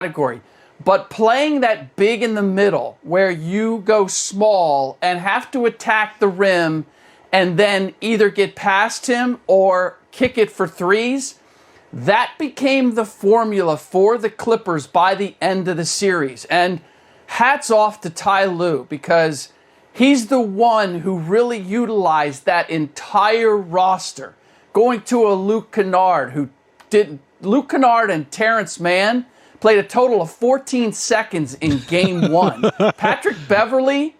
category. But playing that big in the middle where you go small and have to attack the rim and then either get past him or kick it for threes, that became the formula for the Clippers by the end of the series. And hats off to Ty Lue, because he's the one who really utilized that entire roster. Going to a Luke Kennard, Luke Kennard and Terrence Mann played a total of 14 seconds in game one. Patrick Beverley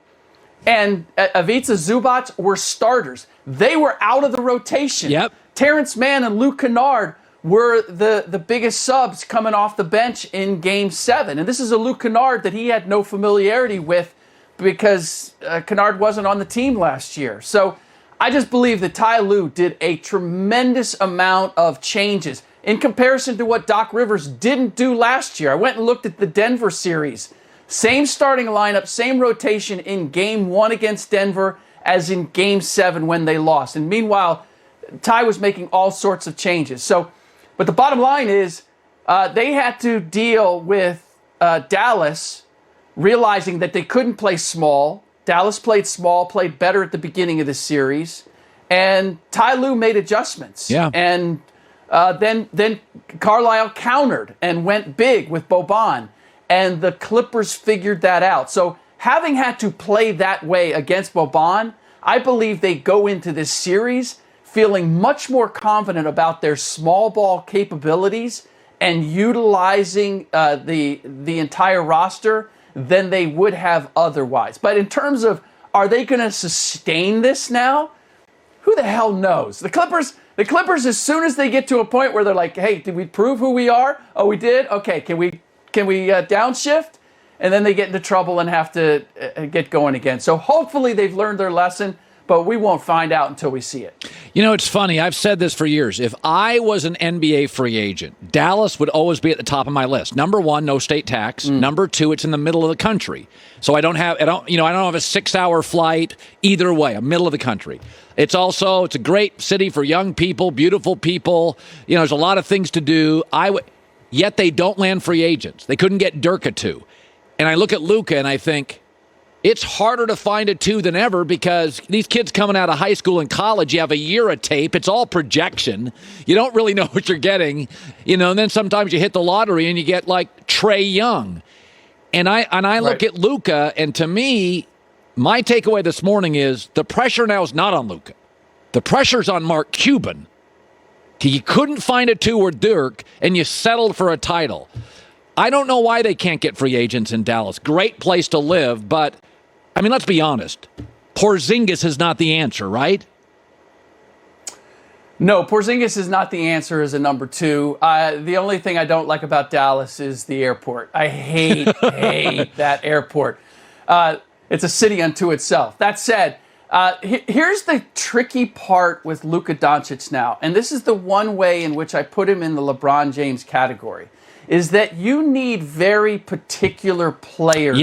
and Ivica Zubac were starters. They were out of the rotation. Yep. Terrence Mann and Luke Kennard were the biggest subs coming off the bench in game 7. And this is a Luke Kennard that he had no familiarity with because Kennard wasn't on the team last year. So I just believe that Ty Lue did a tremendous amount of changes in comparison to what Doc Rivers didn't do last year. I went and looked at the Denver series. Same starting lineup, same rotation in game 1 against Denver as in game 7 when they lost. And meanwhile, Ty was making all sorts of changes. But the bottom line is they had to deal with Dallas realizing that they couldn't play small. Dallas played small, played better at the beginning of the series. And Ty Lue made adjustments. Yeah. And then Carlisle countered and went big with Boban. And the Clippers figured that out. So having had to play that way against Boban, I believe they go into this series feeling much more confident about their small ball capabilities and utilizing the entire roster than they would have otherwise. But in terms of, are they going to sustain this now? Who the hell knows? The Clippers, as soon as they get to a point where they're like, hey, did we prove who we are? Oh, we did? Okay, can we downshift? And then they get into trouble and have to get going again. So hopefully they've learned their lesson, but we won't find out until we see it. You know, it's funny. I've said this for years. If I was an NBA free agent, Dallas would always be at the top of my list. Number 1, no state tax. Number 2, it's in the middle of the country. So I don't have a 6-hour flight either way. I'm middle of the country. It's a great city for young people, beautiful people. You know, there's a lot of things to do. Yet they don't land free agents. They couldn't get Dirk a 2. And I look at Luka and I think, it's harder to find a 2 than ever because these kids coming out of high school and college, you have a year of tape. It's all projection. You don't really know what you're getting, and then sometimes you hit the lottery and you get like Trae Young. And I look at Luka, and to me, my takeaway this morning is the pressure now is not on Luka. The pressure's on Mark Cuban. He couldn't find a 2 or Dirk, and you settled for a title. I don't know why they can't get free agents in Dallas. Great place to live, but I mean, let's be honest. Porzingis is not the answer, right? No, Porzingis is not the answer as a number 2. The only thing I don't like about Dallas is the airport. I hate that airport. It's a city unto itself. That said, here's the tricky part with Luka Doncic now, and this is the one way in which I put him in the LeBron James category, is that you need very particular players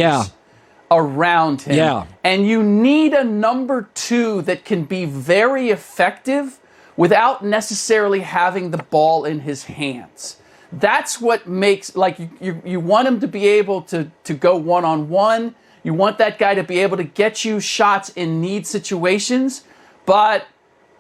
around him. Yeah. And you need a number 2 that can be very effective without necessarily having the ball in his hands. That's what makes, you want him to be able to go one-on-one. You want that guy to be able to get you shots in need situations, but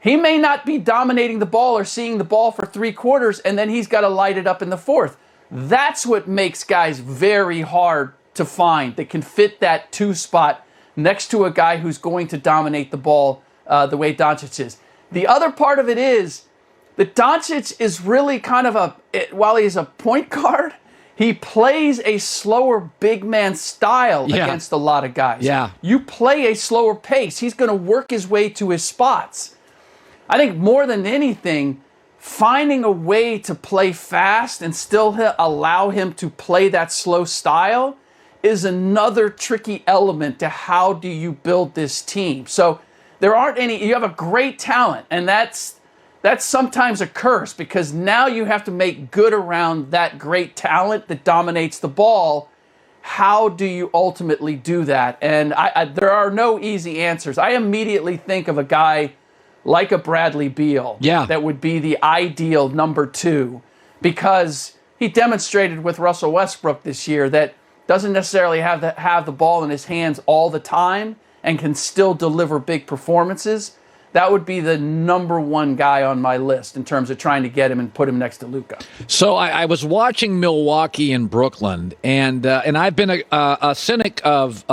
he may not be dominating the ball or seeing the ball for 3 quarters, and then he's got to light it up in the 4th. That's what makes guys very hard to find that can fit that 2 spot next to a guy who's going to dominate the ball the way Doncic is. The other part of it is that Doncic is really kind of while he's a point guard, he plays a slower big man style against a lot of guys. Yeah. You play a slower pace. He's going to work his way to his spots. I think more than anything, finding a way to play fast and still allow him to play that slow style is another tricky element to how do you build this team. So you have a great talent, and that's sometimes a curse because now you have to make good around that great talent that dominates the ball. How do you ultimately do that? And there are no easy answers. I immediately think of a guy like a Bradley Beal that would be the ideal number 2 because he demonstrated with Russell Westbrook this year that doesn't necessarily have the ball in his hands all the time and can still deliver big performances. That would be the number one guy on my list in terms of trying to get him and put him next to Luka. So I was watching Milwaukee and Brooklyn, and I've been a cynic of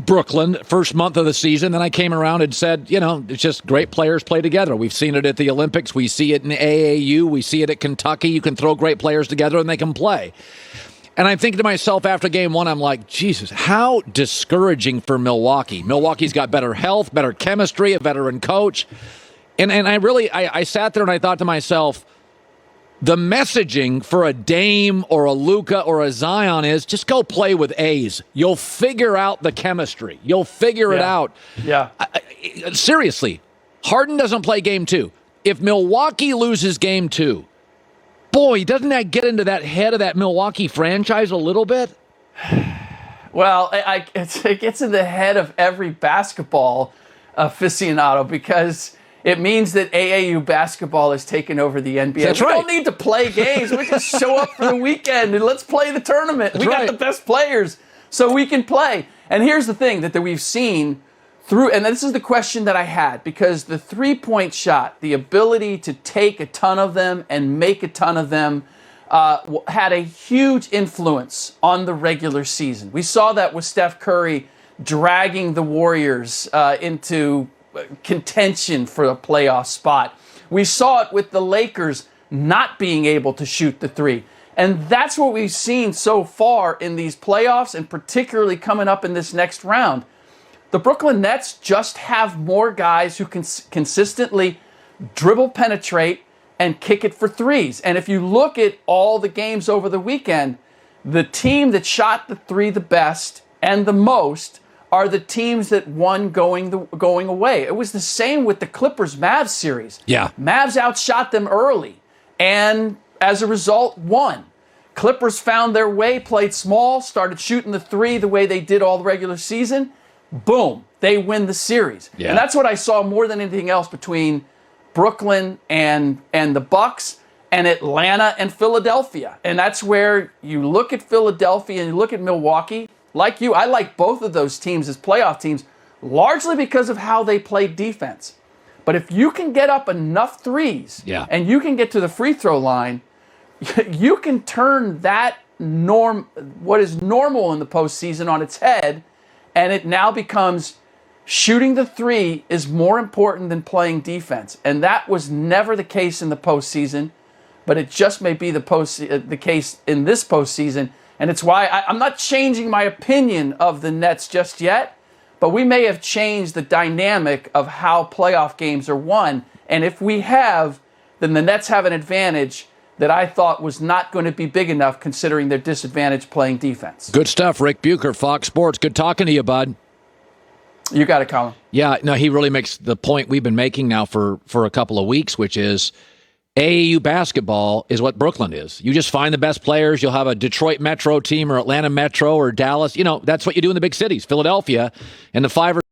Brooklyn first month of the season. Then I came around and said, it's just great players play together. We've seen it at the Olympics. We see it in AAU. We see it at Kentucky. You can throw great players together and they can play. And I'm thinking to myself after game one, I'm like, Jesus, how discouraging for Milwaukee. Milwaukee's got better health, better chemistry, a veteran coach. And I sat there and I thought to myself, the messaging for a Dame or a Luka or a Zion is just go play with A's. You'll figure out the chemistry. You'll figure it out. Yeah. Seriously, Harden doesn't play game two. If Milwaukee loses game two, boy, doesn't that get into that head of that Milwaukee franchise a little bit? Well, it gets in the head of every basketball aficionado because it means that AAU basketball has taken over the NBA. That's we right. don't need to play games. We just show up for the weekend and let's play the tournament. That's we got right. the best players, so we can play. And here's the thing that we've seen through, and this is the question that I had, because the three-point shot, the ability to take a ton of them and make a ton of them, had a huge influence on the regular season. We saw that with Steph Curry dragging the Warriors into contention for a playoff spot. We saw it with the Lakers not being able to shoot the three. And that's what we've seen so far in these playoffs, and particularly coming up in this next round. The Brooklyn Nets just have more guys who can consistently dribble, penetrate, and kick it for threes. And if you look at all the games over the weekend, the team that shot the three the best and the most are the teams that won going away. It was the same with the Clippers-Mavs series. Yeah. Mavs outshot them early, and as a result, won. Clippers found their way, played small, started shooting the three the way they did all the regular season. Boom, they win the series. Yeah. And that's what I saw more than anything else between Brooklyn and the Bucks and Atlanta and Philadelphia. And that's where you look at Philadelphia and you look at Milwaukee. Like you, I like both of those teams as playoff teams, largely because of how they play defense. But if you can get up enough threes and you can get to the free throw line, you can turn that what is normal in the postseason on its head. And it now becomes shooting the three is more important than playing defense. And that was never the case in the postseason, but it just may be the case in this postseason. And it's why I'm not changing my opinion of the Nets just yet, but we may have changed the dynamic of how playoff games are won. And if we have, then the Nets have an advantage that I thought was not going to be big enough considering their disadvantage playing defense. Good stuff, Ric Bucher, Fox Sports. Good talking to you, bud. You got it, Colin. Yeah, no, he really makes the point we've been making now for a couple of weeks, which is AAU basketball is what Brooklyn is. You just find the best players. You'll have a Detroit Metro team or Atlanta Metro or Dallas. That's what you do in the big cities. Philadelphia and the 5 or